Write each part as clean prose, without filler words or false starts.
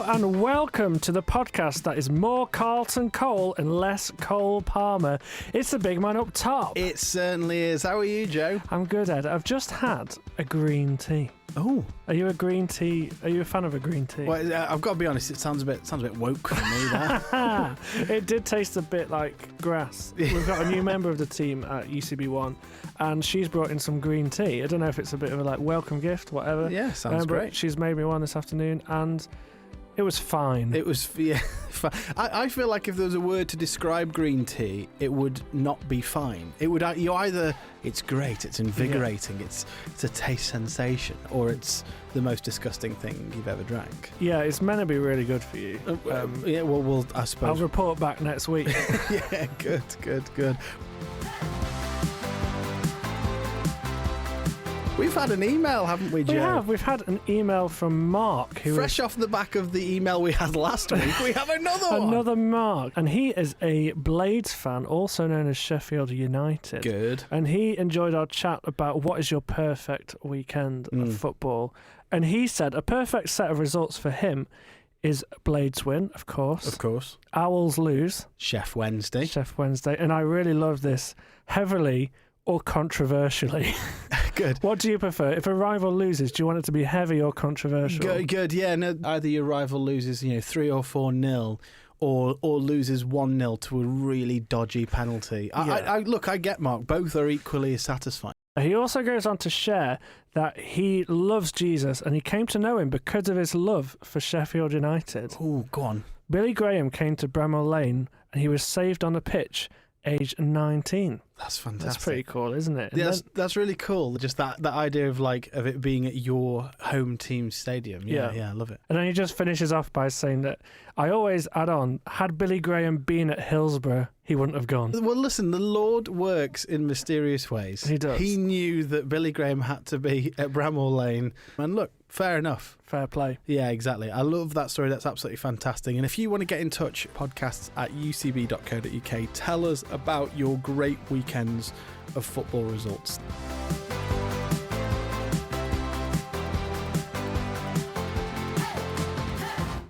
and welcome to the podcast that is more Carlton Cole and less Cole Palmer. It's the big man up top. It certainly is. How are you, Joe? I'm good, Ed. I've just had a green tea. Oh, Are you a fan of a green tea? well, I've got to be honest. It sounds a bit woke for me. That It did taste a bit like grass. We've got a new member of the team at UCB1, and she's brought in some green tea. I don't know if it's a bit of a welcome gift, whatever. yeah, sounds But great. she's made me one this afternoon, and it was fine. It was I feel like if there was a word to describe green tea, it would not be fine. It would either it's great, it's invigorating, it's a taste sensation, or it's the most disgusting thing you've ever drank. Yeah, it's meant to be really good for you. Yeah, well, I I'll suppose. report back next week. Yeah, good. We've had an email, haven't we, Joe? We've had an email from Mark, who Fresh off the back of the email we had last week, we have another one. Another Mark, and he is a Blades fan, also known as Sheffield United. Good. And he enjoyed our chat about what is your perfect weekend of football. And he said a perfect set of results for him is Blades win, of course. Of course. Owls lose. Chef Wednesday. Chef Wednesday. And I really love this, heavily or controversially. Good. What do you prefer? If a rival loses, do you want it to be heavy or controversial? Good. Yeah. No, either your rival loses, 3 or 4-0, or loses 1-0 to a really dodgy penalty. Yeah. I get Mark. Both are equally as satisfying. He also goes on to share that he loves Jesus and he came to know him because of his love for Sheffield United. Oh, go on. Billy Graham came to Bramall Lane and he was saved on the pitch, aged 19. That's fantastic. That's pretty cool, isn't it? Yeah, that's really cool. Just that idea of it being at your home team's stadium. Yeah, I love it. And then he just finishes off by saying that I always add on, had Billy Graham been at Hillsborough, he wouldn't have gone. Well, listen, the Lord works in mysterious ways. He does. He knew that Billy Graham had to be at Bramall Lane. And look, fair enough. Fair play. Yeah, exactly. I love that story. That's absolutely fantastic. And if you want to get in touch, podcasts at ucb.co.uk. Tell us about your great weekends of football results.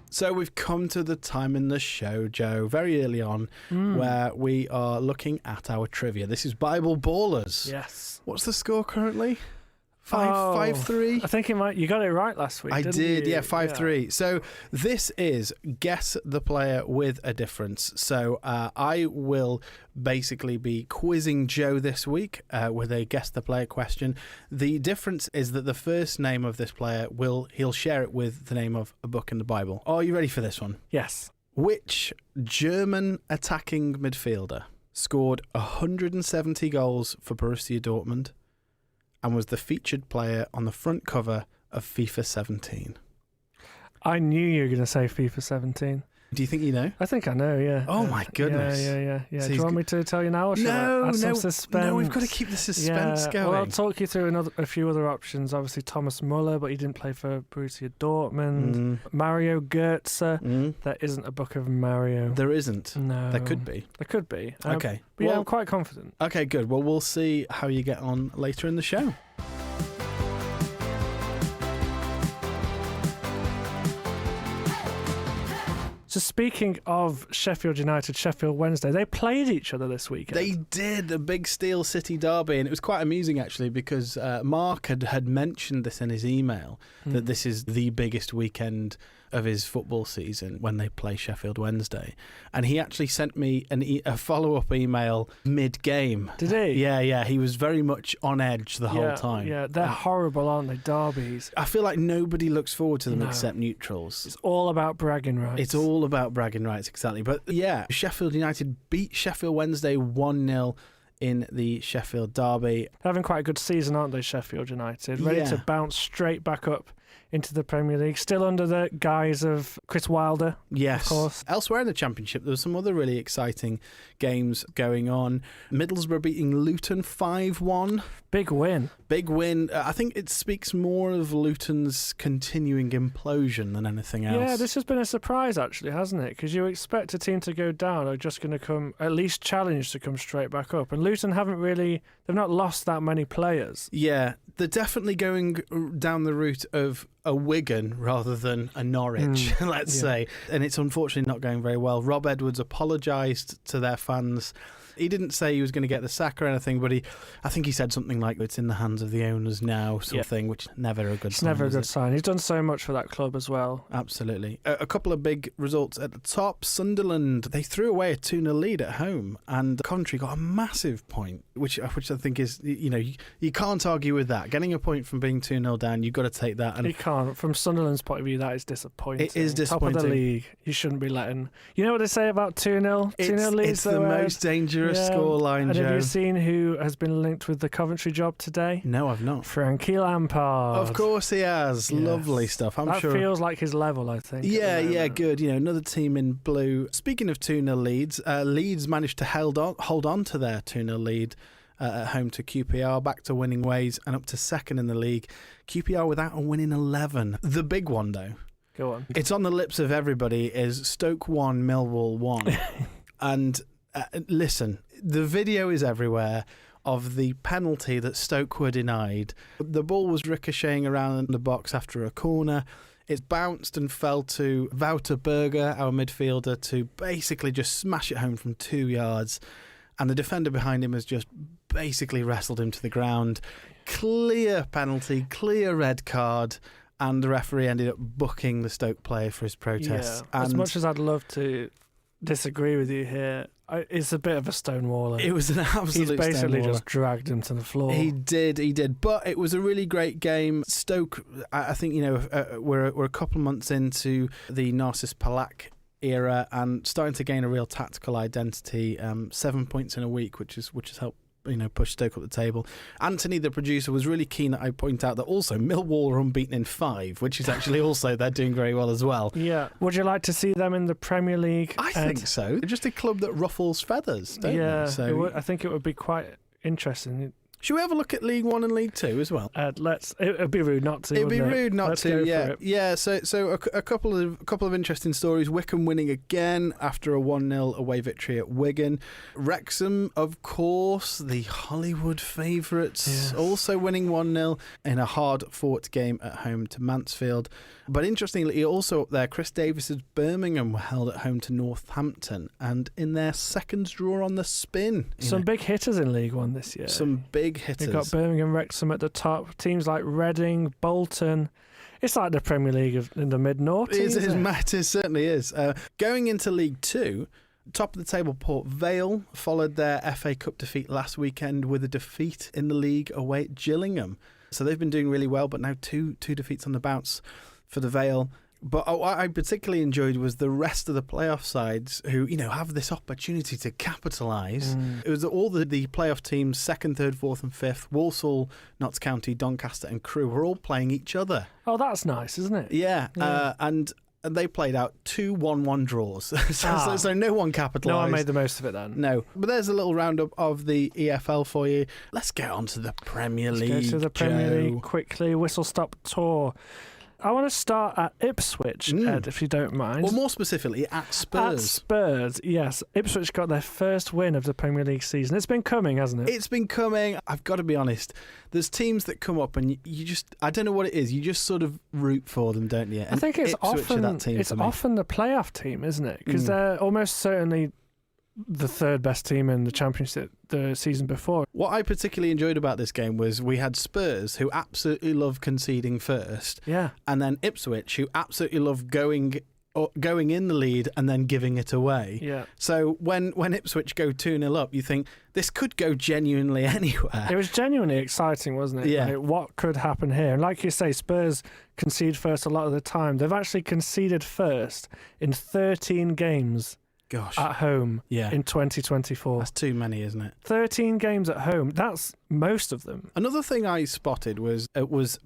So we've come to the time in the show, Joe, very early on, where we are looking at our trivia. This is Bible Ballers. Yes. What's the score currently? 5-3? I think you got it right last week, I didn't did, you? yeah, 5-3. So this is Guess the Player with a Difference. So I will basically be quizzing Joe this week with a Guess the Player question. The difference is that the first name of this player, he'll share it with the name of a book in the Bible. Are you ready for this one? Yes. Which German attacking midfielder scored 170 goals for Borussia Dortmund and was the featured player on the front cover of FIFA 17? I knew you were going to say FIFA 17. Do you think you know? I think I know, yeah. Oh, my goodness. Yeah. So Do you want me to tell you now? Or No, add some suspense? no, we've got to keep the suspense going. Well, I'll talk you through a few other options. Obviously, Thomas Muller, but he didn't play for Borussia Dortmund. Mario Götze. There isn't a book of Mario. There isn't. No. There could be. There could be. Okay. But yeah, I'm quite confident. Okay, good. Well, we'll see how you get on later in the show. So speaking of Sheffield United, Sheffield Wednesday, they played each other this weekend. They did, a big Steel City derby, and it was quite amusing actually because Mark had mentioned this in his email, that this is the biggest weekend of his football season when they play Sheffield Wednesday. And he actually sent me a follow-up email mid-game. Did he? Yeah. He was very much on edge the whole time. Yeah, they're horrible, aren't they, derbies? I feel like nobody looks forward to them No. except neutrals. It's all about bragging rights. It's all about bragging rights, exactly. But yeah, Sheffield United beat Sheffield Wednesday 1-0 in the Sheffield derby. They're having quite a good season, aren't they, Sheffield United? Ready to bounce straight back up into the Premier League, still under the guise of Chris Wilder. Yes. Of course. Elsewhere in the Championship, there were some other really exciting games going on. Middlesbrough beating Luton 5-1. Big win. Big win. I think it speaks more of Luton's continuing implosion than anything else. Yeah, this has been a surprise, actually, hasn't it? Because you expect a team to go down are just going to come, at least challenge to come straight back up. And Luton they've not lost that many players. Yeah, they're definitely going down the route of a Wigan rather than a Norwich, let's say. And it's unfortunately not going very well. Rob Edwards apologised to their fans. He didn't say he was going to get the sack or anything, but I think he said something like it's in the hands of the owners now, thing, which is never a good sign. It's never a good sign. He's done so much for that club as well. Absolutely. A couple of big results at the top. Sunderland, they threw away a 2-0 lead at home, and Coventry got a massive point, which I think is, you can't argue with that. Getting a point from being 2-0 down, you've got to take that. And you can't. From Sunderland's point of view, that is disappointing. It is disappointing. Top of the league, you shouldn't be letting... You know what they say about 2-0? 2-0 leads? It's the most dangerous scoreline, and Joe. have you seen who has been linked with the Coventry job today? No, I've not. Frankie Lampard. Of course he has. Yes. Lovely stuff. I'm sure. That feels like his level, I think. Yeah, good. Another team in blue. Speaking of 2-0 leads, Leeds managed to hold on to their 2-0 lead at home to QPR, back to winning ways and up to second in the league. QPR without a win in 11. The big one, though. Go on. It's on the lips of everybody, is Stoke 1, Millwall 1. And listen, the video is everywhere of the penalty that Stoke were denied. The ball was ricocheting around the box after a corner. It's bounced and fell to Wouter Berger, our midfielder, to basically just smash it home from 2 yards. And the defender behind him has just basically wrestled him to the ground. Clear penalty, clear red card. And the referee ended up booking the Stoke player for his protest. Yeah. As much as I'd love to disagree with you here, it's a bit of a stonewaller. It was an absolute He's basically stonewaller. just dragged him to the floor. He did. But it was a really great game. Stoke, I think, we're a couple of months into the Narcis Palak era and starting to gain a real tactical identity. 7 points in a week, which has helped push Stoke up the table. Anthony, the producer, was really keen that I point out that also Millwall are unbeaten in 5, which is actually also, they're doing very well as well. Yeah. Would you like to see them in the Premier League? I think so. They're just a club that ruffles feathers, don't they? So I think it would be quite interesting. Should we have a look at League 1 and League 2 as well? It'd be rude not to. It'd be rude not to. Yeah. Yeah. So a couple of interesting stories. Wycombe winning again after a 1-0 away victory at Wigan. Wrexham, of course, the Hollywood favourites, also winning 1-0 in a hard-fought game at home to Mansfield. But interestingly, also up there, Chris Davis's Birmingham were held at home to Northampton, and in their second draw on the spin. Some big hitters in League 1 this year. Some big hitters. You've got Birmingham, Wrexham at the top. Teams like Reading, Bolton. It's like the Premier League in the mid-noughties. It certainly is. Going into League 2, top of the table Port Vale followed their FA Cup defeat last weekend with a defeat in the league away at Gillingham. So they've been doing really well, but now two defeats on the bounce for the Vale. But what I particularly enjoyed was the rest of the playoff sides who, have this opportunity to capitalise. It was all the playoff teams, 2nd, 3rd, 4th and 5th, Walsall, Notts County, Doncaster and Crewe were all playing each other. Oh, that's nice, isn't it? Yeah. And they played out 2 1-1 draws. so no one capitalised. No one made the most of it then. No. But there's a little roundup of the EFL for you. Let's get on to the Premier League. Let's go to the Premier League quickly. Whistle stop tour. I want to start at Ipswich, Ed, if you don't mind. Or more specifically, at Spurs. At Spurs, yes. Ipswich got their first win of the Premier League season. It's been coming, hasn't it? It's been coming. I've got to be honest. There's teams that come up and you just, I don't know what it is, you just sort of root for them, don't you? And I think it's Ipswich often the playoff team, isn't it? Because they're almost certainly the third best team in the Championship the season before. What I particularly enjoyed about this game was we had Spurs, who absolutely love conceding first, and then Ipswich, who absolutely love going in the lead and then giving it away. Yeah. So when Ipswich go 2-0 up, you think this could go genuinely anywhere. It was genuinely exciting, wasn't it? Yeah. Like, what could happen here? And like you say, Spurs concede first a lot of the time. They've actually conceded first in 13 games. Gosh. At home in 2024. That's too many, isn't it? 13 games at home. That's most of them. Another thing I spotted was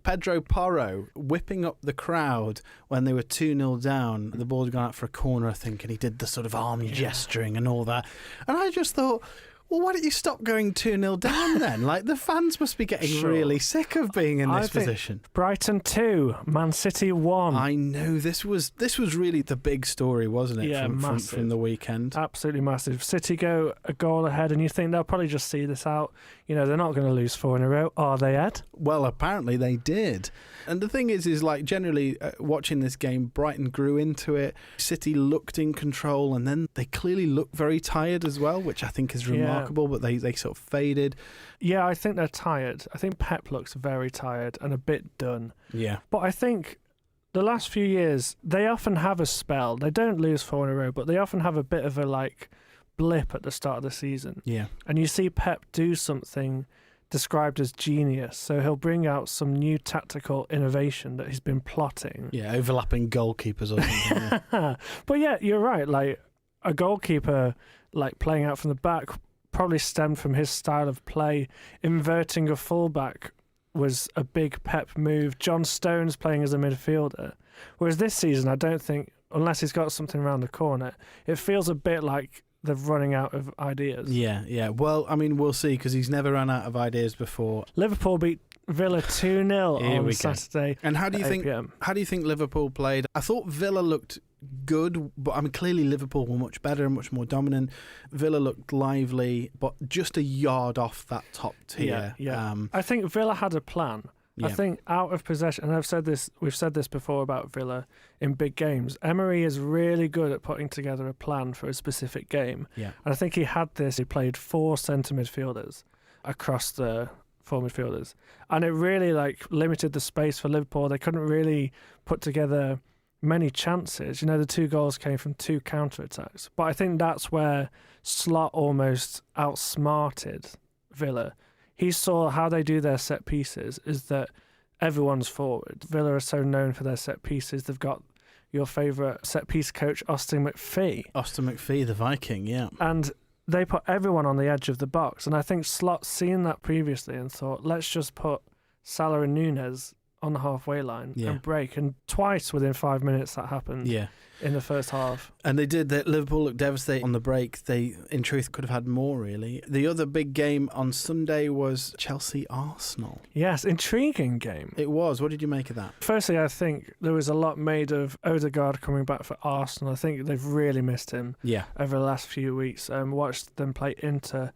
Pedro Porro whipping up the crowd when they were 2-0 down. The ball had gone out for a corner, I think, and he did the sort of arm gesturing and all that. And I just thought, Well, why don't you stop going 2-0 down then? Like, the fans must be getting really sick of being in this position. Brighton 2, Man City 1. I know, this was really the big story, wasn't it? Yeah, from the weekend. Absolutely massive. City go a goal ahead, and you think they'll probably just see this out. You know, they're not going to lose 4 in a row, are they, Ed? Well, apparently they did. And the thing is like, generally, watching this game, Brighton grew into it. City looked in control, and then they clearly looked very tired as well, which I think is remarkable, but they sort of faded. Yeah, I think they're tired. I think Pep looks very tired and a bit done. Yeah. But I think the last few years, they often have a spell. They don't lose 4 in a row, but they often have a bit of a, blip at the start of the season. Yeah. And you see Pep do something described as genius. So he'll bring out some new tactical innovation that he's been plotting. Yeah, overlapping goalkeepers or something. Yeah. But yeah, you're right. Like, a goalkeeper, playing out from the back probably stemmed from his style of play. Inverting a fullback was a big Pep move. John Stones playing as a midfielder. Whereas this season, I don't think, unless he's got something around the corner, it feels a bit like they're running out of ideas. Yeah. Well, I mean, we'll see, because he's never run out of ideas before. Liverpool beat Villa 2-0 on Saturday. And how do you think Liverpool played? I thought Villa looked good, but I mean, clearly Liverpool were much better and much more dominant. Villa looked lively, but just a yard off that top tier. Yeah. I think Villa had a plan. Yeah. I think out of possession, and we've said this before about Villa in big games, Emery is really good at putting together a plan for a specific game. Yeah. And I think he had this. He played 4 centre midfielders across the 4 midfielders. And it really limited the space for Liverpool. They couldn't really put together many chances. You know, the 2 goals came from 2 counter-attacks. But I think that's where Slot almost outsmarted Villa. He saw how they do their set pieces is that everyone's forward. Villa are so known for their set pieces. They've got your favourite set piece coach, Austin McPhee. Austin McPhee, the Viking, yeah. And they put everyone on the edge of the box. And I think Slot's seen that previously and thought, let's just put Salah and Nunez on the halfway line and break. And twice within 5 minutes that happened in the first half. And they did. Liverpool looked devastated on the break. They, in truth, could have had more, really. The other big game on Sunday was Chelsea-Arsenal. Yes, intriguing game. It was. What did you make of that? Firstly, I think there was a lot made of Odegaard coming back for Arsenal. I think they've really missed him over the last few weeks. Watched them play Inter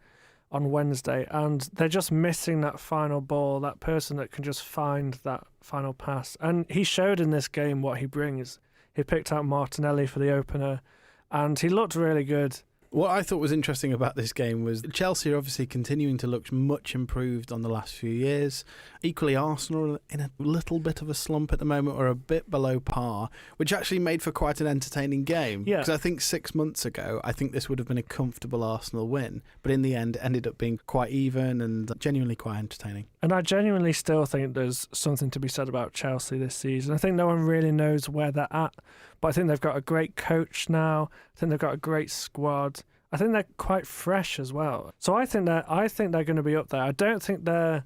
on Wednesday, and they're just missing that final ball, that person that can just find that final pass. And he showed in this game what he brings. He picked out Martinelli for the opener, and he looked really good. What I thought was interesting about this game was Chelsea are obviously continuing to look much improved on the last few years. Equally, Arsenal are in a little bit of a slump at the moment, or a bit below par, which actually made for quite an entertaining game. Yeah. Because I think 6 months ago, I think this would have been a comfortable Arsenal win, but in the end ended up being quite even and genuinely quite entertaining. And I genuinely still think there's something to be said about Chelsea this season. I think no one really knows where they're at, but I think they've got a great coach now. I think they've got a great squad. I think they're quite fresh as well. So I think they're going to be up there. I don't think they're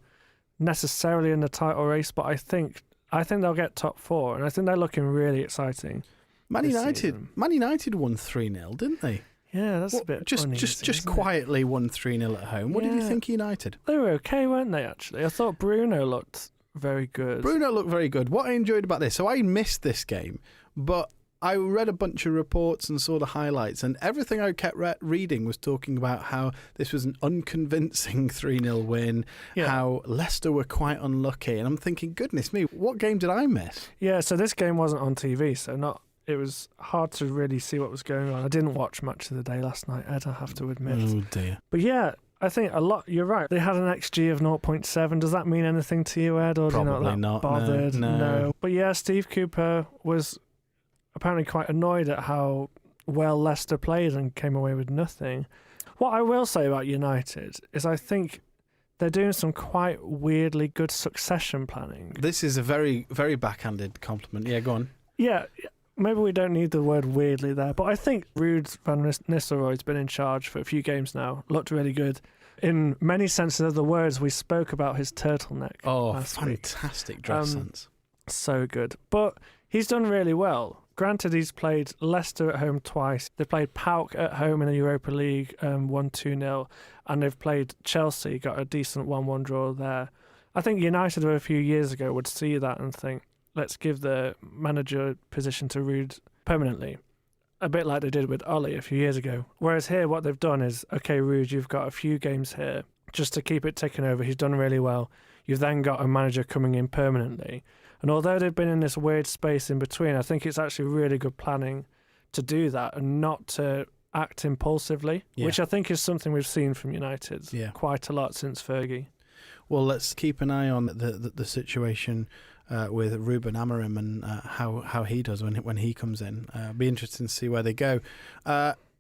necessarily in the title race, but I think they'll get top 4, and I think they're looking really exciting. Man United won 3-0, didn't they? Yeah, that's a bit just quietly won 3-0 at home. What did you think of United? They were okay, weren't they, actually? I thought Bruno looked very good. What I enjoyed about this, so I missed this game, but I read a bunch of reports and saw the highlights, and everything I kept reading was talking about how this was an unconvincing 3-0 win, how Leicester were quite unlucky, and I'm thinking, goodness me, what game did I miss? Yeah, so this game wasn't on TV, so it was hard to really see what was going on. I didn't watch much of the day last night, Ed, I have to admit. Oh dear. But yeah, I think a lot. You're right. They had an XG of 0.7. Does that mean anything to you, Ed? Or Probably not. Bothered? No. But yeah, Steve Cooper was apparently quite annoyed at how well Leicester played and came away with nothing. What I will say about United is I think they're doing some quite weirdly good succession planning. This is a very, very backhanded compliment. Yeah, go on. Yeah, maybe we don't need the word weirdly there, but I think Ruud van Nistelrooy's been in charge for a few games now. Looked really good. In many senses of the words, we spoke about his turtleneck. Oh, fantastic dress sense. So good. But he's done really well. Granted, he's played Leicester at home twice. They played PAOK at home in the Europa League, won 2-0. And they've played Chelsea, got a decent 1-1 draw there. I think United a few years ago would see that and think, let's give the manager position to Ruud permanently. A bit like they did with Ollie a few years ago. Whereas here, what they've done is, okay, Ruud, you've got a few games here just to keep it ticking over. He's done really well. You've then got a manager coming in permanently. And although they've been in this weird space in between, I think it's actually really good planning to do that and not to act impulsively, which I think is something we've seen from United quite a lot since Fergie. Well, let's keep an eye on the situation with Ruben Amorim and how he does when he comes in. Be interesting to see where they go.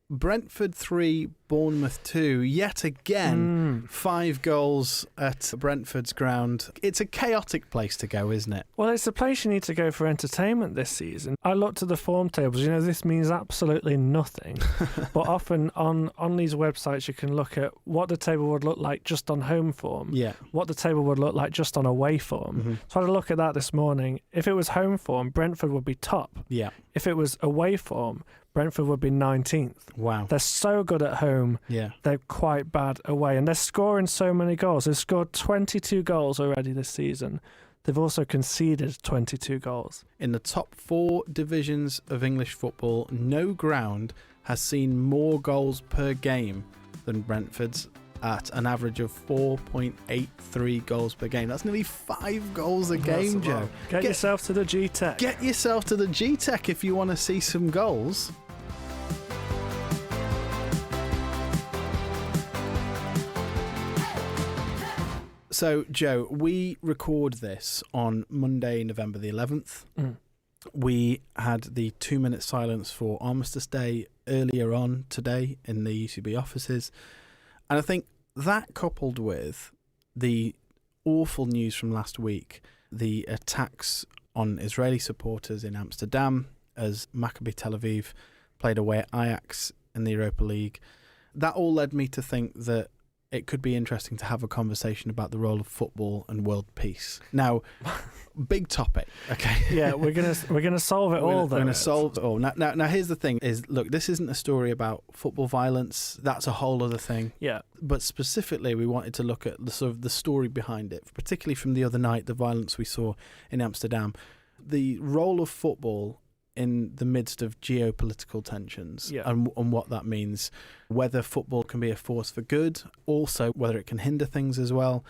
Brentford 3, Bournemouth 2. Yet again, 5 goals at Brentford's ground. It's a chaotic place to go, isn't it? Well, it's the place you need to go for entertainment this season. I looked at the form tables. This means absolutely nothing. But often on these websites, you can look at what the table would look like just on home form, what the table would look like just on away form. Mm-hmm. So I had a look at that this morning. If it was home form, Brentford would be top. Yeah. If it was away form, Brentford would be 19th. Wow. They're so good at home. Yeah. They're quite bad away. And they're scoring so many goals. They've scored 22 goals already this season. They've also conceded 22 goals. In the top 4 divisions of English football, no ground has seen more goals per game than Brentford's at an average of 4.83 goals per game. That's nearly 5 goals a game, Joe. Get yourself to the G-Tech. Get yourself to the G-Tech if you want to see some goals. So, Joe, we record this on Monday, November the 11th. We had the 2-minute silence for Armistice Day earlier on today in the UCB offices. And I think that, coupled with the awful news from last week, the attacks on Israeli supporters in Amsterdam as Maccabi Tel Aviv played away at Ajax in the Europa League, that all led me to think that it could be interesting to have a conversation about the role of football and world peace. Now, big topic, okay? Yeah, we're gonna solve it all. We're gonna solve it all. Now, here's the thing: look, this isn't a story about football violence. That's a whole other thing. Yeah. But specifically, we wanted to look at the story behind it, particularly from the other night, the violence we saw in Amsterdam, the role of football in the midst of geopolitical tensions, and what that means, whether football can be a force for good, also whether it can hinder things as well.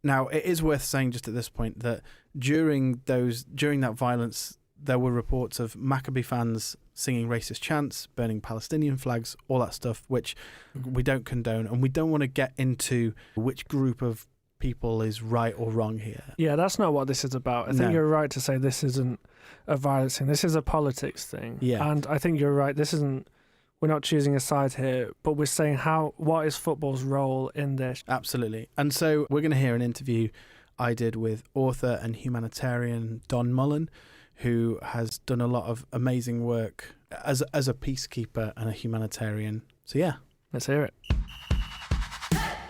Now, it is worth saying just at this point that during that violence, there were reports of Maccabi fans singing racist chants, burning Palestinian flags, all that stuff, which we don't condone, and we don't want to get into which group of people is right or wrong here. Yeah, that's not what this is about. I think you're right to say this isn't a violence thing. This is a politics thing. Yeah. And I think you're right. We're not choosing a side here, but we're saying what is football's role in this? Absolutely. And so we're going to hear an interview I did with author and humanitarian Don Mullan, who has done a lot of amazing work as a peacekeeper and a humanitarian. So yeah. Let's hear it.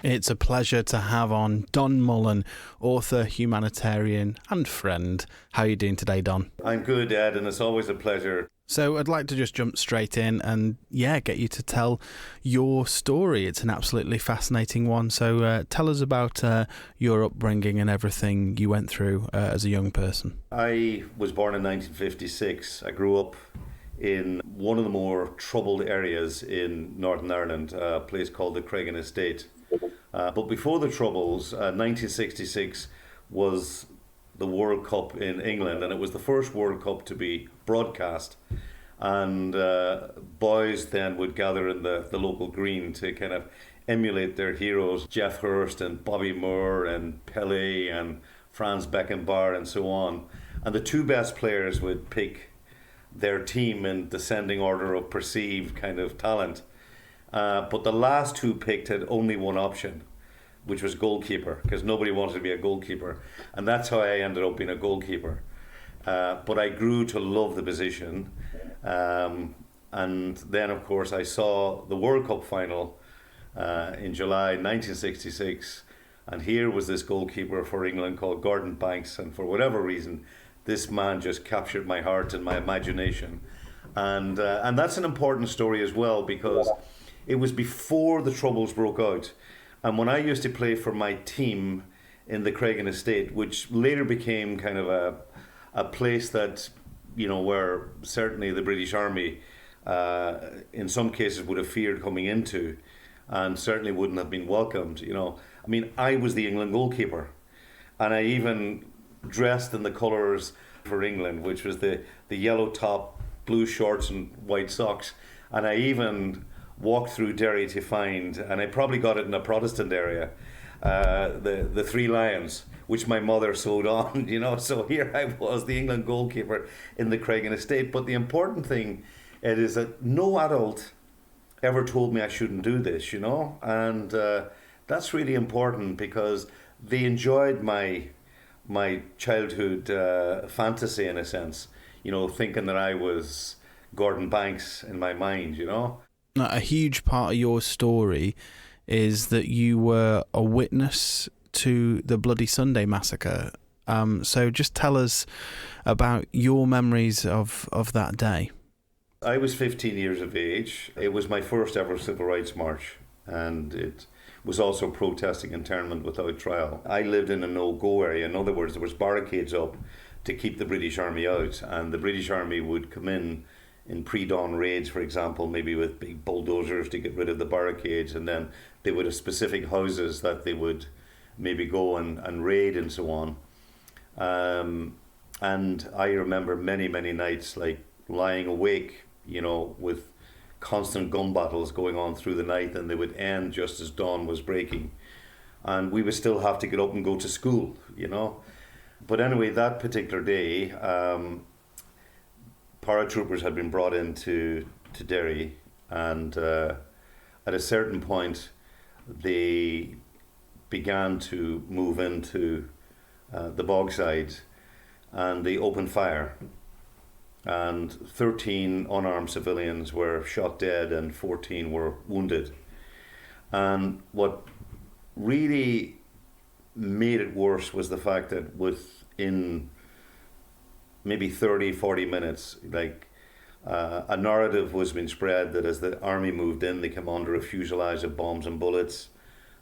It's a pleasure to have on Don Mullan, author, humanitarian and friend. How are you doing today, Don? I'm good, Ed, and it's always a pleasure. So I'd like to just jump straight in and, get you to tell your story. It's an absolutely fascinating one. So tell us about your upbringing and everything you went through as a young person. I was born in 1956. I grew up in one of the more troubled areas in Northern Ireland, a place called the Craigan Estate. But before the Troubles, 1966 was the World Cup in England, and it was the first World Cup to be broadcast. And boys then would gather in the local green to kind of emulate their heroes, Geoff Hurst and Bobby Moore and Pelé and Franz Beckenbauer and so on. And the 2 best players would pick their team in descending order of perceived kind of talent. But the last 2 picked had only one option, which was goalkeeper, because nobody wanted to be a goalkeeper. And that's how I ended up being a goalkeeper. But I grew to love the position. And then, of course, I saw the World Cup final in July 1966. And here was this goalkeeper for England called Gordon Banks. And for whatever reason, this man just captured my heart and my imagination. And that's an important story as well, because it was before the Troubles broke out. And when I used to play for my team in the Craigan Estate, which later became kind of a place that, where certainly the British Army, in some cases, would have feared coming into, and certainly wouldn't have been welcomed. I mean, I was the England goalkeeper, and I even dressed in the colours for England, which was the yellow top, blue shorts and white socks. And I even walked through Derry to find, and I probably got it in a Protestant area, the Three Lions, which my mother sewed on, So here I was, the England goalkeeper in the Craigan Estate. But the important thing, Ed, is that no adult ever told me I shouldn't do this, And that's really important, because they enjoyed my childhood fantasy, in a sense, thinking that I was Gordon Banks in my mind, A huge part of your story is that you were a witness to the Bloody Sunday massacre. So just tell us about your memories of that day. I was 15 years of age. It was my first ever civil rights march, and it was also protesting internment without trial. I lived in a no-go area. In other words, there was barricades up to keep the British Army out, and the British Army would come in pre-dawn raids, for example, maybe with big bulldozers to get rid of the barricades, and then they would have specific houses that they would maybe go and raid and so on. And I remember many, many nights like lying awake, with constant gun battles going on through the night, and they would end just as dawn was breaking. And we would still have to get up and go to school, But anyway, that particular day, paratroopers had been brought into Derry, and at a certain point, they began to move into the Bogside, and they opened fire. And 13 unarmed civilians were shot dead and 14 were wounded. And what really made it worse was the fact that within maybe 30, 40 minutes, a narrative was being spread that as the army moved in, they came under a fuselage of bombs and bullets,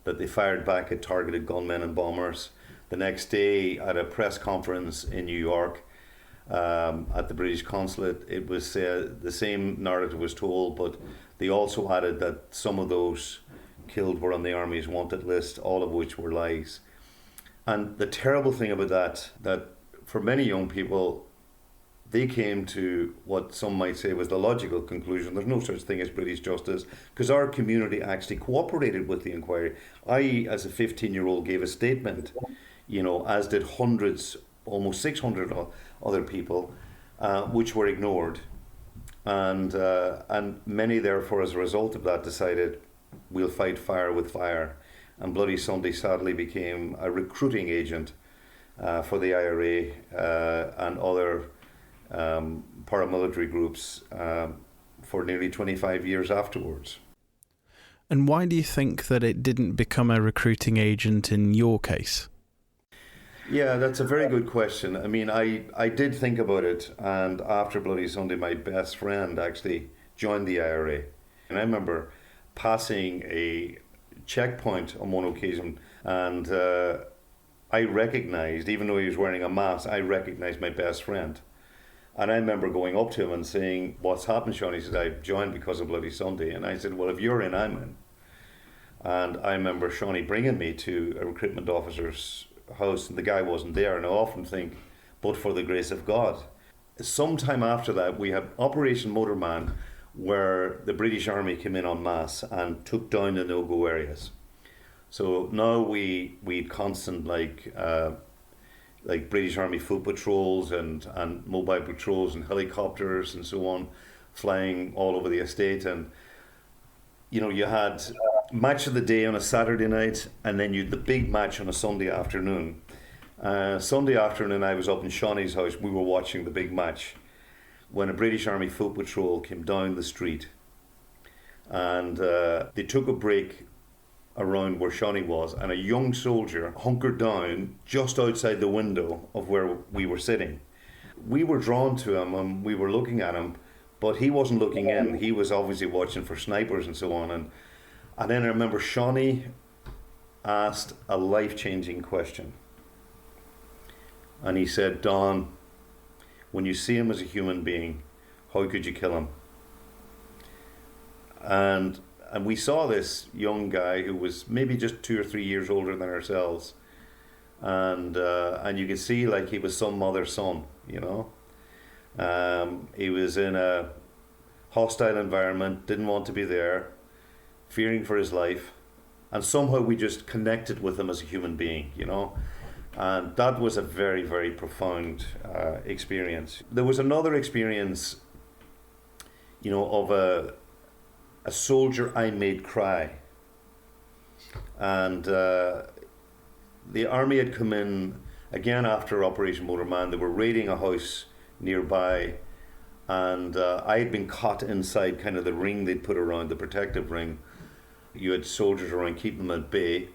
that they fired back at targeted gunmen and bombers. The next day, at a press conference in New York, at the British consulate, it was the same narrative was told, but they also added that some of those killed were on the Army's wanted list, all of which were lies. And the terrible thing about that for many young people, they came to what some might say was the logical conclusion: there's no such thing as British justice, because our community actually cooperated with the inquiry. I, as a 15-year-old, gave a statement, as did hundreds, almost 600 other people, which were ignored. And many, therefore, as a result of that, decided we'll fight fire with fire. And Bloody Sunday sadly became a recruiting agent for the IRA and other paramilitary groups for nearly 25 years afterwards. And why do you think that it didn't become a recruiting agent in your case? Yeah, that's a very good question. I mean, I did think about it, and after Bloody Sunday, my best friend actually joined the IRA. And I remember passing a checkpoint on one occasion, and I recognized, even though he was wearing a mask, I recognized my best friend. And I remember going up to him and saying, "What's happened, Sean?" He said, "I joined because of Bloody Sunday." And I said, "Well, if you're in, I'm in." And I remember Shawnee bringing me to a recruitment officer's house, and the guy wasn't there. And I often think, but for the grace of God. Sometime after that, we had Operation Motorman, where the British Army came in en masse and took down the no-go areas. So now we constant like British Army foot patrols and mobile patrols and helicopters and so on, flying all over the estate. And you had match of the day on a Saturday night, and then you had the big match on a Sunday afternoon. Sunday afternoon, I was up in Shawnee's house. We were watching the big match when a British Army foot patrol came down the street, and they took a break around where Shawnee was, and a young soldier hunkered down just outside the window of where we were sitting. We were drawn to him, and we were looking at him, but he wasn't looking in. He was obviously watching for snipers and so on. And then I remember Shawnee asked a life-changing question. And he said, Don, when you see him as a human being, how could you kill him? And we saw this young guy who was maybe just 2 or 3 years older than ourselves. And you could see like he was some mother's son, you know. He was in a hostile environment, didn't want to be there, fearing for his life. And somehow we just connected with him as a human being, you know. And that was a very, very profound experience. There was another experience, you know, of a soldier I made cry. And the army had come in again after Operation Motorman. They were raiding a house nearby, and I had been caught inside kind of the ring they'd put around, the protective ring. You had soldiers around keeping them at bay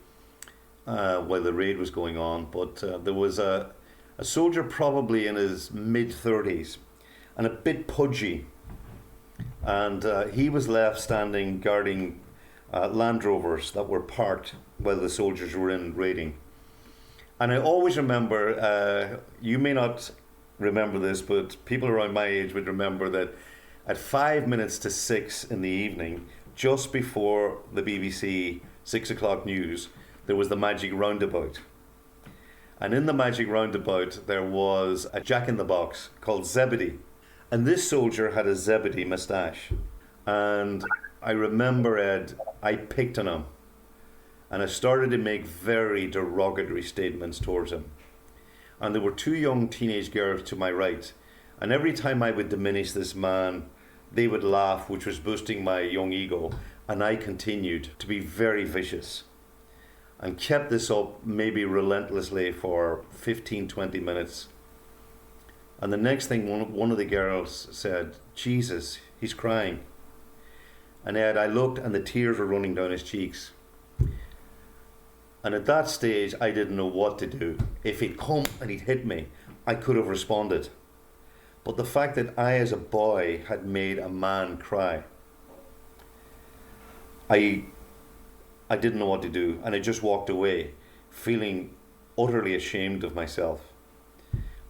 while the raid was going on. But there was a soldier probably in his mid-30s and a bit pudgy, and he was left standing guarding Land Rovers that were parked while the soldiers were in raiding. And I always remember, you may not remember this, but people around my age would remember that at 5 minutes to 6 in the evening, just before the BBC 6 o'clock news, there was the magic roundabout. And in the magic roundabout, there was a jack-in-the-box called Zebedee. And this soldier had a Zebedee moustache. And I remember, Ed, I picked on him. And I started to make very derogatory statements towards him. And there were 2 young teenage girls to my right. And every time I would diminish this man, they would laugh, which was boosting my young ego. And I continued to be very vicious. And kept this up maybe relentlessly for 15, 20 minutes. And the next thing, one of the girls said, Jesus, he's crying. And Ed, I looked and the tears were running down his cheeks. And at that stage, I didn't know what to do. If he'd come and he'd hit me, I could have responded. But the fact that I, as a boy, had made a man cry, I didn't know what to do. And I just walked away, feeling utterly ashamed of myself.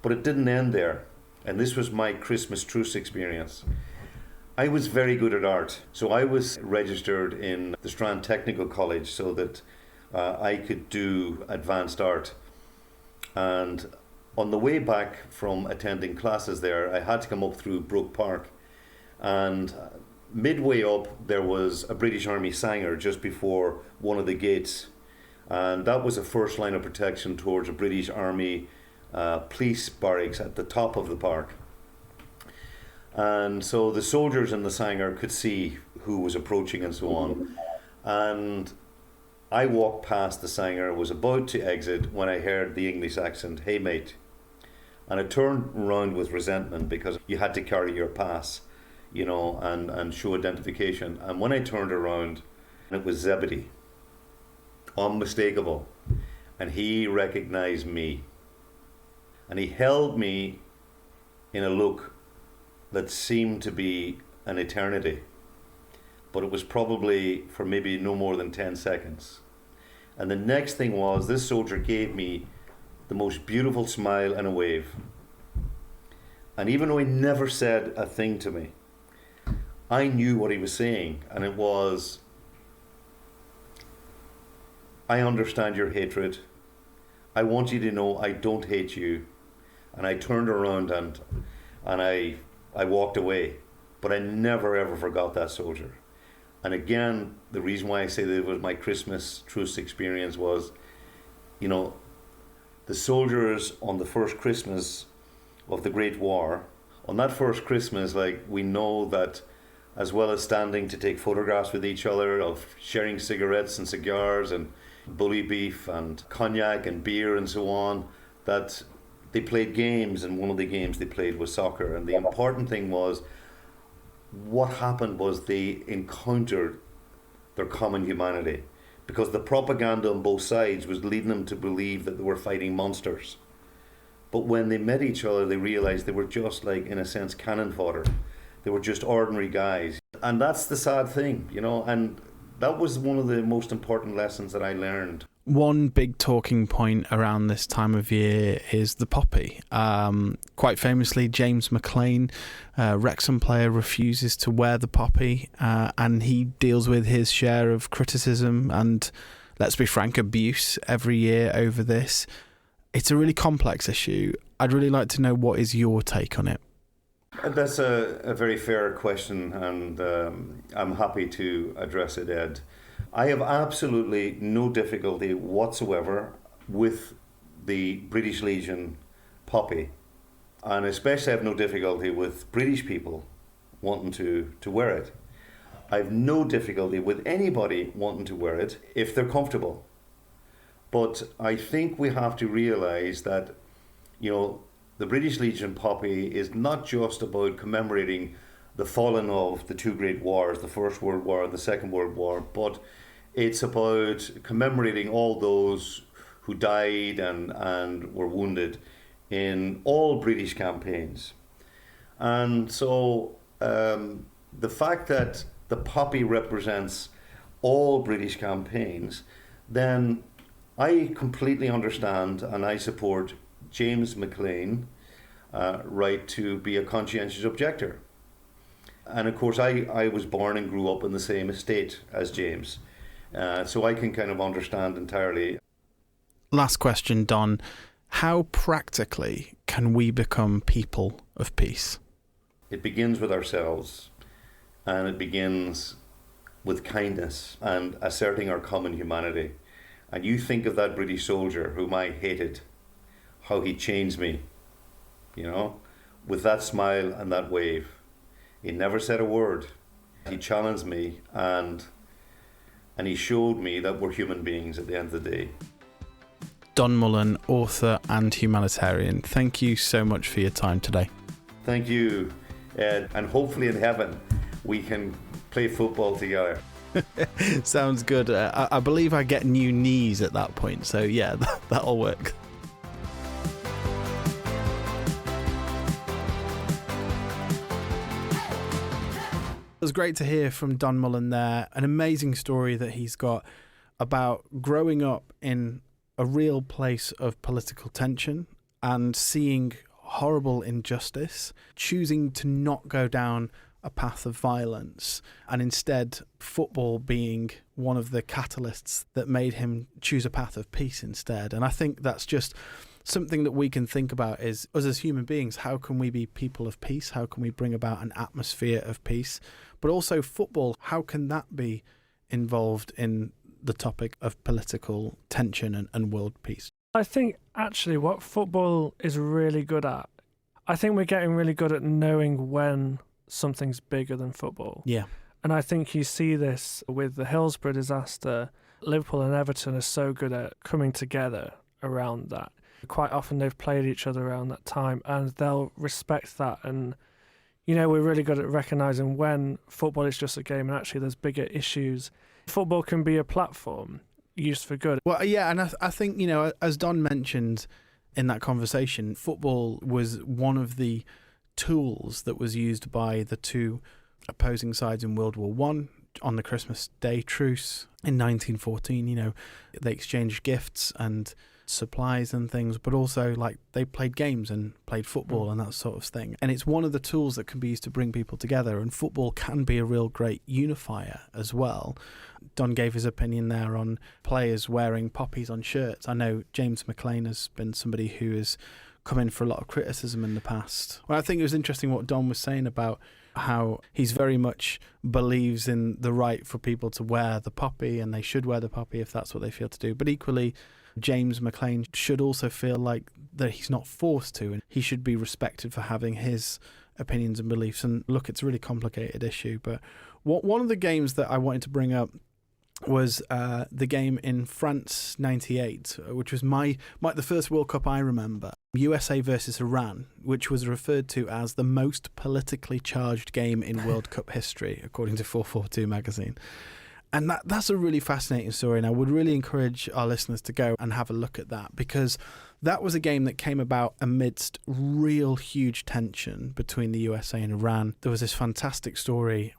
But it didn't end there. And this was my Christmas truce experience. I was very good at art. So I was registered in the Strand Technical College so that I could do advanced art. And on the way back from attending classes there, I had to come up through Brook Park. And midway up, there was a British Army Sanger just before one of the gates. And that was a first line of protection towards a British Army police barracks at the top of the park. And so the soldiers in the Sanger could see who was approaching and so on. And I walked past the Sanger, was about to exit when I heard the English accent, "Hey mate." And I turned around with resentment because you had to carry your pass, you know, and show identification. And when I turned around, it was Zebedee, unmistakable. And he recognized me. And he held me in a look that seemed to be an eternity. But it was probably for maybe no more than 10 seconds. And the next thing was, this soldier gave me the most beautiful smile and a wave. And even though he never said a thing to me, I knew what he was saying. And it was, I understand your hatred. I want you to know I don't hate you. And I turned around and I walked away. But I never ever forgot that soldier. And again, the reason why I say that it was my Christmas truce experience was, you know, the soldiers on the first Christmas of the Great War, on that first Christmas, like, we know that as well as standing to take photographs with each other, of sharing cigarettes and cigars and bully beef and cognac and beer and so on, that they played games, and one of the games they played was soccer. And the important thing was, what happened was they encountered their common humanity, because the propaganda on both sides was leading them to believe that they were fighting monsters. But when they met each other, they realized they were just like, in a sense, cannon fodder. They were just ordinary guys. And that's the sad thing, you know, and that was one of the most important lessons that I learned. One big talking point around this time of year is the poppy. Quite famously, James McLean, Wrexham player, refuses to wear the poppy, and he deals with his share of criticism and, let's be frank, abuse every year over this. It's a really complex issue. I'd really like to know, what is your take on it? That's a very fair question, and I'm happy to address it, Ed. I have absolutely no difficulty whatsoever with the British Legion poppy, and especially I have no difficulty with British people wanting to wear it. I have no difficulty with anybody wanting to wear it if they're comfortable. But I think we have to realise that, you know, the British Legion poppy is not just about commemorating the fallen of the two great wars, the First World War and the Second World War, but it's about commemorating all those who died and were wounded in all British campaigns. And so the fact that the poppy represents all British campaigns, then I completely understand and I support James McLean right to be a conscientious objector. And of course I was born and grew up in the same estate as James, so I can kind of understand entirely. Last question, Don. How practically can we become people of peace? It begins with ourselves, and it begins with kindness and asserting our common humanity. And you think of that British soldier whom I hated, how he changed me, you know, with that smile and that wave. He never said a word. He challenged me and he showed me that we're human beings at the end of the day. Don Mullan, author and humanitarian, thank you so much for your time today. Thank you, Ed, and hopefully in heaven we can play football together. Sounds good. I believe I get new knees at that point, so yeah, that'll work. It was great to hear from Don Mullan there. An amazing story that he's got about growing up in a real place of political tension and seeing horrible injustice, choosing to not go down a path of violence, and instead football being one of the catalysts that made him choose a path of peace instead. And I think that's just something that we can think about, is us as human beings, how can we be people of peace? How can we bring about an atmosphere of peace? But also football, how can that be involved in the topic of political tension and world peace? I think actually what football is really good at, I think we're getting really good at knowing when something's bigger than football. Yeah. And I think you see this with the Hillsborough disaster. Liverpool and Everton are so good at coming together around that. Quite often they've played each other around that time and they'll respect that. And, you know, we're really good at recognising when football is just a game and actually there's bigger issues. Football can be a platform used for good. Well, yeah, and I think, you know, as Don mentioned in that conversation, football was one of the tools that was used by the two opposing sides in World War One on the Christmas Day truce in 1914. You know, they exchanged gifts and supplies and things, but also like they played games and played football and that sort of thing. And it's one of the tools that can be used to bring people together, and football can be a real great unifier as well. Don gave his opinion there on players wearing poppies on shirts. I know James McLean has been somebody who has come in for a lot of criticism in the past. Well, I think it was interesting what Don was saying about how he's very much believes in the right for people to wear the poppy, and they should wear the poppy if that's what they feel to do. But equally, James McLean should also feel like that he's not forced to, and he should be respected for having his opinions and beliefs. And look, it's a really complicated issue. But one of the games that I wanted to bring up was the game in France '98, which was the first World Cup I remember. USA versus Iran, which was referred to as the most politically charged game in World Cup history, according to 442 magazine. And that's a really fascinating story, and I would really encourage our listeners to go and have a look at that, because that was a game that came about amidst real huge tension between the USA and Iran. There was this fantastic story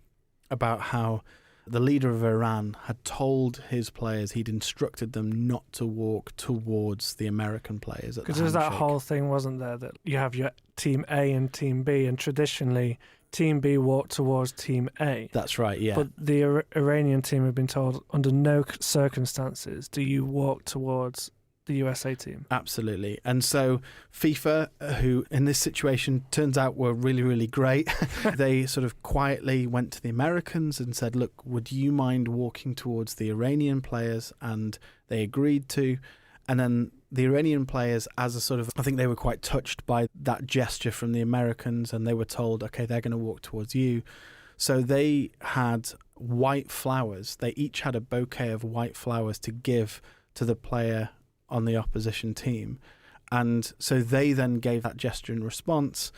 about how the leader of Iran had told his players, he'd instructed them not to walk towards the American players at the Because there's that handshake. whole thing, wasn't there, that you have your Team A and Team B, and traditionally Team B walked towards Team A. That's right, yeah. But the Iranian team have been told, under no circumstances do you walk towards the USA team. Absolutely. And so FIFA, who in this situation turns out were really, really great, they sort of quietly went to the Americans and said, look, would you mind walking towards the Iranian players? And they agreed to. And then the Iranian players, as a sort of, I think they were quite touched by that gesture from the Americans, and they were told, okay, they're going to walk towards you. So they had white flowers. They each had a bouquet of white flowers to give to the player on the opposition team. And so they then gave that gesture in response.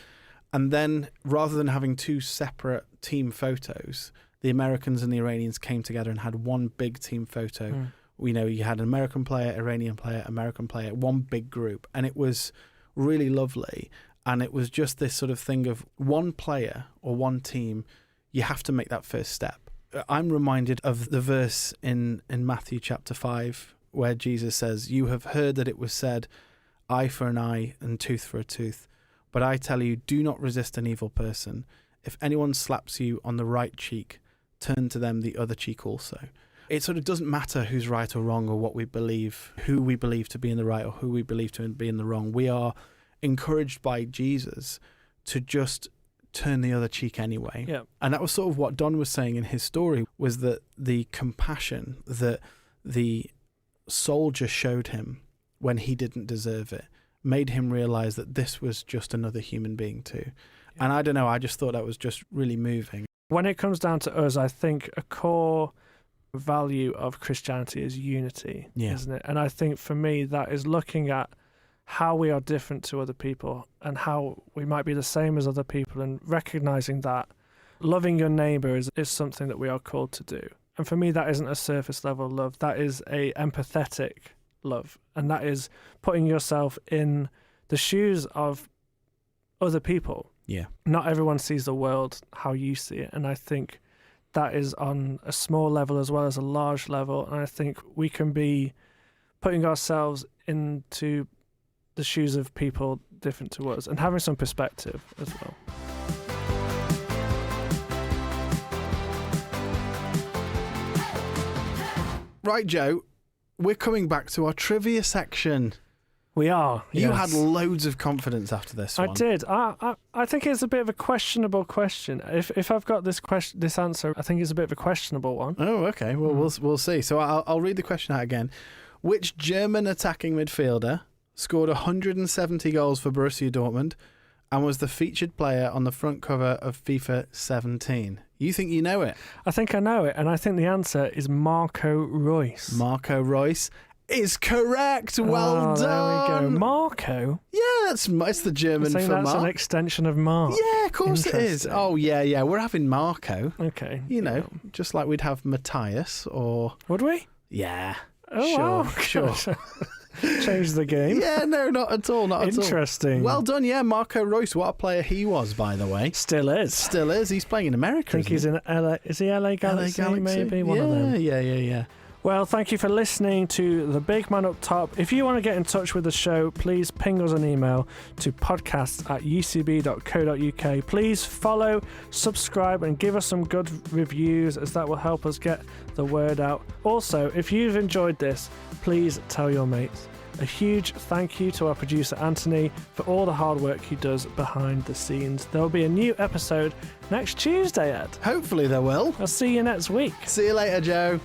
And then rather than having two separate team photos, the Americans and the Iranians came together and had one big team photo. You had an American player, Iranian player, American player, one big group. And it was really lovely. And it was just this sort of thing of one player or one team, you have to make that first step. I'm reminded of the verse in Matthew chapter 5, where Jesus says, you have heard that it was said, eye for an eye and tooth for a tooth. But I tell you, do not resist an evil person. If anyone slaps you on the right cheek, turn to them the other cheek also. It sort of doesn't matter who's right or wrong or what we believe, who we believe to be in the right or who we believe to be in the wrong. We are encouraged by Jesus to just turn the other cheek anyway. Yeah. And that was sort of what Don was saying in his story, was that the compassion that the soldier showed him when he didn't deserve it made him realize that this was just another human being too. Yeah. And I don't know, I just thought that was just really moving. When it comes down to us, I think a core value of Christianity is unity, isn't it? And I think for me that is looking at how we are different to other people and how we might be the same as other people, and recognizing that loving your neighbor is something that we are called to do. And for me, that isn't a surface level love. That is a empathetic love. And that is putting yourself in the shoes of other people. Yeah. Not everyone sees the world how you see it. And I think that is on a small level as well as a large level. And I think we can be putting ourselves into the shoes of people different to us and having some perspective as well. Right, Joe, we're coming back to our trivia section. We are. You yes. had loads of confidence after this one. I did. I think it's a bit of a questionable question. If I've got this answer, I think it's a bit of a questionable one. Oh, okay. Well, we'll see. So I'll read the question out again. Which German attacking midfielder scored 170 goals for Borussia Dortmund and was the featured player on the front cover of FIFA 17? You think you know it? I think I know it, and I think the answer is Marco Reus. Marco Reus is correct. Well done. There we go. Marco? Yeah, it's the German saying for that's Mark. an extension of Mark. Yeah, of course it is. Oh, yeah. We're having Marco. Okay. Just like we'd have Matthias or... Would we? Yeah. Oh, sure. Wow. Sure. Change the game. Yeah, no, not at all. Interesting. Well done, yeah. Marco Reus, what a player he was, by the way. Still is. He's playing in America. I think he's in LA. Is he LA Galaxy? Maybe one of them. Yeah. Well, thank you for listening to The Big Man Up Top. If you want to get in touch with the show, please ping us an email to podcast@ucb.co.uk. Please follow, subscribe, and give us some good reviews, as that will help us get the word out. Also, if you've enjoyed this, please tell your mates. A huge thank you to our producer Anthony for all the hard work he does behind the scenes. There will be a new episode next Tuesday, Ed. Hopefully there will. I'll see you next week. See you later, Joe.